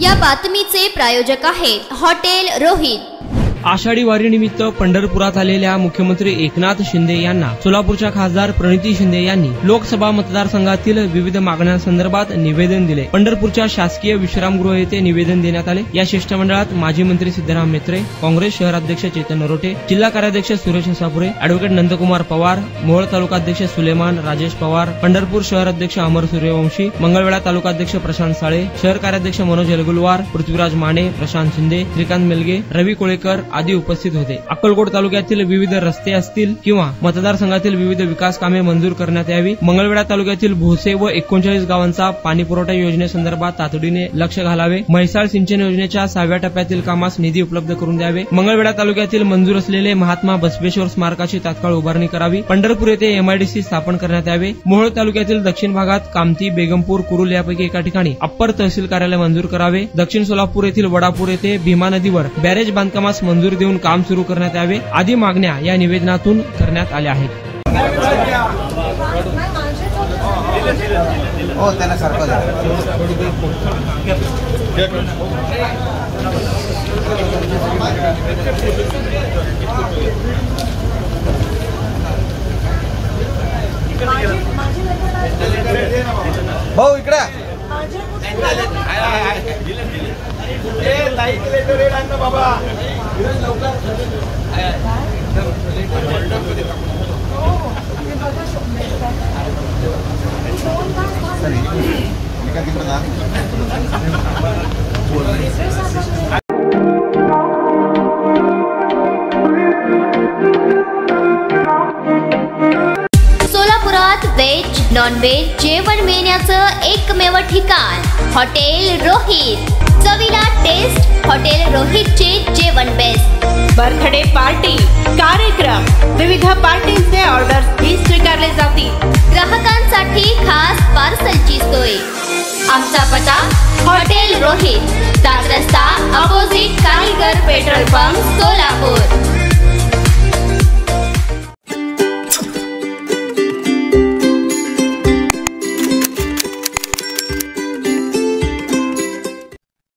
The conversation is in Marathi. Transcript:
या बातमीचे प्रायोजक आहेत हॉटेल रोहित। आषाढी वारीनिमित्त पंढरपुरात आलेल्या मुख्यमंत्री एकनाथ शिंदे यांना सोलापूरच्या खासदार प्रणिती शिंदे यांनी लोकसभा मतदारसंघातील विविध मागण्यांसंदर्भात निवेदन दिले। पंढरपूरच्या शासकीय विश्रामगृह येथे निवेदन देण्यात आले। या शिष्टमंडळात माजी मंत्री सिद्धराम मेत्रे, काँग्रेस शहराध्यक्ष चेतन नरोटे, जिल्हा कार्याध्यक्ष सुरेश सापुरे, ॲडव्होकेट नंदकुमार पवार, मोहोळ तालुकाध्यक्ष सुलेमान राजेश पवार, पंढरपूर शहराध्यक्ष अमर सूर्यवंशी, मंगळवेढा तालुकाध्यक्ष प्रशांत साळे, शहर कार्याध्यक्ष मनोज यलगुलवार, पृथ्वीराज माने, प्रशांत शिंदे, श्रीकांत मेलगे, रवी कोळेकर आदी उपस्थित होते। अक्कलकोट तालुक्यातील विविध रस्ते असतील किंवा मतदारसंघातील विविध विकास कामे मंजूर करण्यात यावी, मंगळवेढा तालुक्यातील भोसे व 39 गावांचा पाणी पुरवठा योजनेसंदर्भात तातडीने लक्ष घालावे, म्हैसाळ सिंचन योजनेच्या 6व्या टप्प्यातील कामास निधी उपलब्ध करून द्यावे, मंगळवेढा तालुक्यातील मंजूर असलेले महात्मा बसवेश्वर स्मारकाची तात्काळ उभारणी करावी, पंढरपूर येथे MIDC स्थापन करण्यात यावे, मोहोळ तालुक्यातील दक्षिण भागात कामती, बेगमपूर, कुरुल यापैकी एका ठिकाणी अप्पर तहसील कार्यालय मंजूर करावे, दक्षिण सोलापूर येथील वडापूर येथे भीमा नदीवर बॅरेज बांधकामास मंजूर देऊन काम सुरू करण्यात यावे आदी मागण्या या निवेदनातून करण्यात आल्या आहेत। भाऊ इकडे बाबा सोलापुरात व्हेज नॉन व्हेज जेवण मिळण्याचं एकमेव ठिकाण हॉटेल रोहित। चवीला टेस्ट हॉटेल रोहितचे जेवण बेस्ट। बर्थडे पार्टी, कार्यक्रम, विविध पार्टींचे ऑर्डर्स ही स्वीकारले जातील। ग्राहकांसाठी खास पार्सलची सोय। आमचा पत्ता हॉटेल रोहित, 7 रस्ता अपोजिट कारीगर पेट्रोल पंप, सोलापूर।